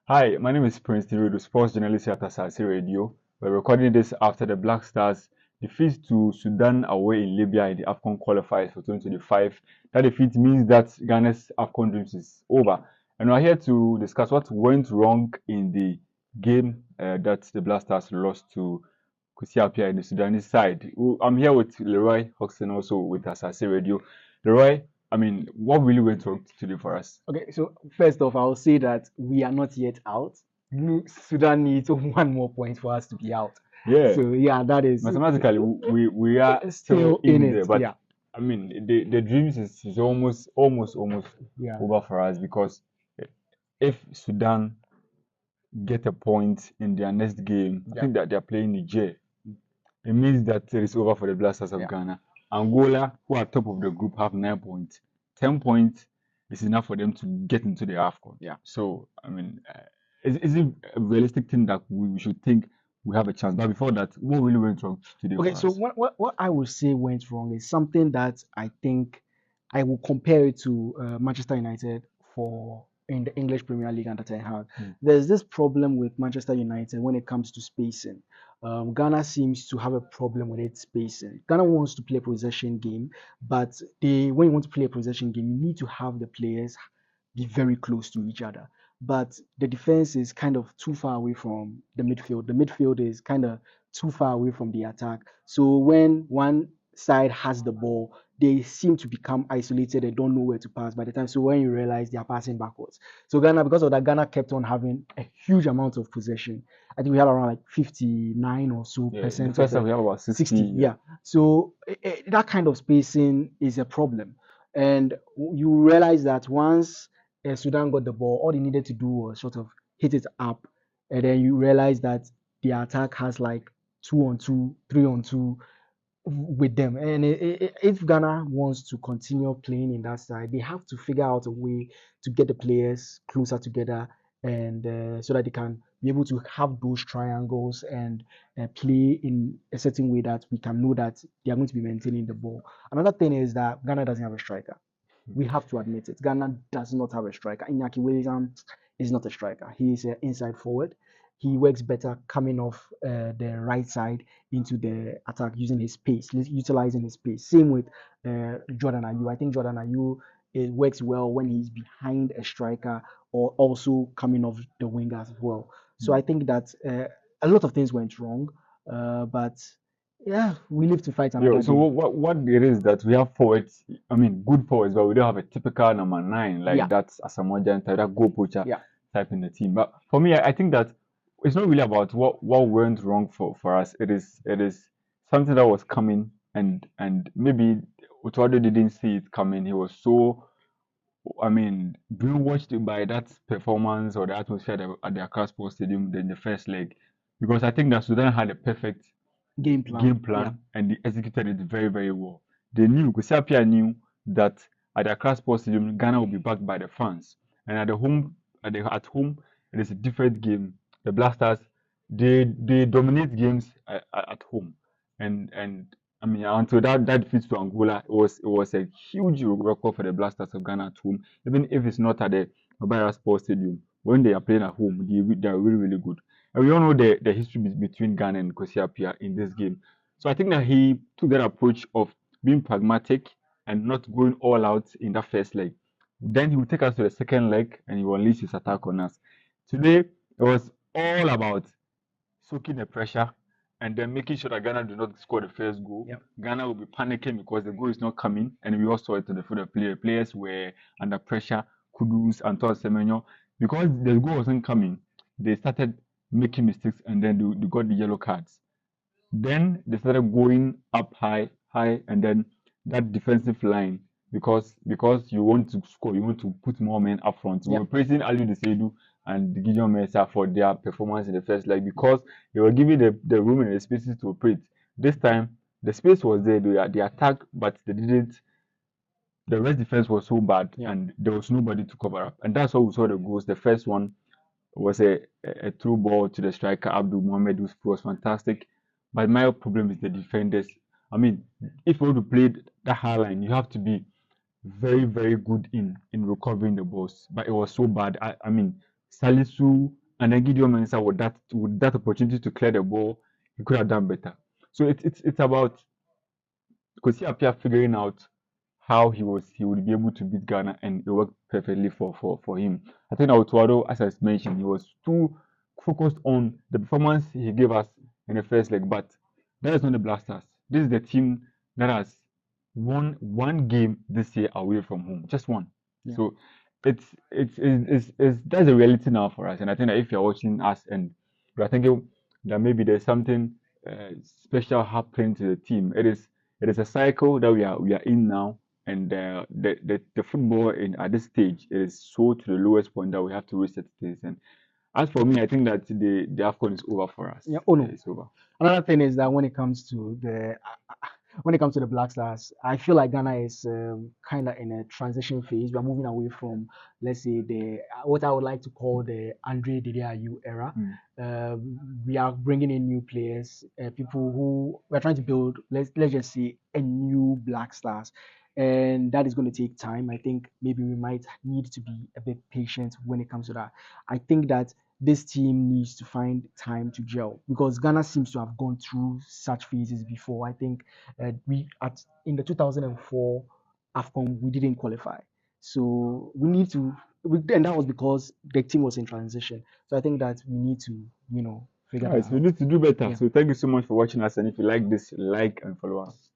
Hi, my name is Princeton, the sports journalist here at Asaase Radio. We're recording this after the Black Stars defeat to Sudan away in Libya in the AFCON qualifiers for 2025. That defeat means that Ghana's AFCON dreams is over. And we're here to discuss what went wrong in the game that the Black Stars lost to Kusiapia in the Sudanese side. I'm here with Leroy Hodgson, also with Asaase Radio. Leroy, what really went wrong today for us? Okay, so first off, I'll say that we are not yet out. Sudan needs one more point for us to be out. Yeah. So yeah, that is Mathematically, we are still still in in there, it. but Yeah, the dreams is almost yeah, over for us because if Sudan get a point in their next game, I yeah, think that they are playing Niger. It means that it is over for the Blasters of yeah. Ghana. Angola, who are top of the group, have 9 points. 10 points is enough for them to get into the AFCON. Yeah. So is it a realistic thing that we should think we have a chance? But before that, what really went wrong today Okay, for so us? what I would say went wrong is something that I think I will compare it to Manchester United for in the English Premier League under Ten Hag. Mm. There's this problem with Manchester United when it comes to spacing. Ghana seems to have a problem with its spacing. Ghana wants to play a possession game, but when you want to play a possession game, you need to have the players be very close to each other. But the defense is kind of too far away from the midfield. The midfield is kind of too far away from the attack. So when one side has the ball, they seem to become isolated and don't know where to pass by the time. So when you realize they are passing backwards. So Ghana, because of that, Ghana kept on having a huge amount of possession. I think we had around like 59 or so Yeah, the percent of first time the we have about 60. 60. Yeah. Yeah. So that kind of spacing is a problem. And you realize that once Sudan got the ball, all they needed to do was sort of hit it up. And then you realize that the attack has like 2-on-2, 3-on-2 with them. And if Ghana wants to continue playing in that side, they have to figure out a way to get the players closer together and so that they can be able to have those triangles and play in a certain way that we can know that they are going to be maintaining the ball. Another thing is that Ghana doesn't have a striker. We have to admit it. Ghana does not have a striker. Iñaki Williams is not a striker. He is an inside forward. He works better coming off the right side into the attack using his pace, utilizing his pace. Same with Jordan Ayew. I think Jordan Ayew it works well when he's behind a striker or also coming off the wing as well. So I think that a lot of things went wrong, but yeah, we live to fight Yeah, another so day. what it is that we have forwards, good forwards, but we don't have a typical number nine like Yeah, that Asamoah type, that goal poacher yeah. type in the team. But for me, I think that it's not really about what went wrong for us. It is something that was coming, and maybe Utuado didn't see it coming. He was so brainwashed by that performance or the atmosphere at the Accra Sports Stadium in the first leg, because I think that Sudan had a perfect Game plan. game Yeah, plan and they executed it very, very well. They knew, Kusapia knew that at the Accra Sports Stadium, Ghana will be backed by the fans. And at home, it is a different game. The Blasters, they dominate games at home. And until that defeat to Angola, it was a huge record for the Blasters of Ghana at home. Even if it's not at the Mobile Sports Stadium, when they are playing at home, they are really, really good. And we all know the history between Ghana and Kosiapia in this game. So I think that he took that approach of being pragmatic and not going all out in that first leg. Then he will take us to the second leg and he will unleash his attack on us. Today, it was all about soaking the pressure and then making sure that Ghana do not score the first goal. yeah, Ghana will be panicking because the goal is not coming, and we all saw it for the player. Players were under pressure. Kudus, Antoine Semenyo, because the goal wasn't coming. They started making mistakes, and then they got the yellow cards. Then they started going up high, high, and then that defensive line, because you want to score, you want to put more men up front. We yeah, were praising Ali Desedu and Gideon Mensah for their performance in the first leg because they were giving the room and the spaces to operate. This time the space was there, they attacked, but they didn't. The rest defense was so bad, yeah. and there was nobody to cover up, and that's how we saw the goals. The first one was a through ball to the striker Abdul Mohamed, who was fantastic. But my problem is the defenders. I mean, if you want to play that high line, you have to be very, very good in recovering the balls. But it was so bad. Salisu, and then Gideon Mensah with that opportunity to clear the ball, he could have done better. So it's about Kosi Apia figuring out how he would be able to beat Ghana, and it worked perfectly for him. I think Autuado, as I mentioned, he was too focused on the performance he gave us in the first leg, but that is not the Blasters. This is the team that has won one game this year away from home, just one. Yeah. So it's that's a reality now for us, and I think that if you're watching us and you're thinking that maybe there's something special happening to the team, it is a cycle that we are in now, and the football in at this stage is so to the lowest point that we have to reset this. And as for me, I think that the AFCON is over for us. Yeah. Oh no. It's over. Another thing is that when it comes to the Black Stars, I feel like Ghana is kind of in a transition phase. We are moving away from, let's say, the what I would like to call the Andre Didiayu era. Mm. We are bringing in new players, people who we're trying to build. Let's just say a new Black Stars, and that is going to take time. I think maybe we might need to be a bit patient when it comes to that. I think that this team needs to find time to gel because Ghana seems to have gone through such phases before. I think we at in the 2004 AFCON we didn't qualify, so we need to. And that was because the team was in transition. So I think that we need to, figure All that right, so we out. need to do better. Yeah. So thank you so much for watching us, and if you like this, like and follow us.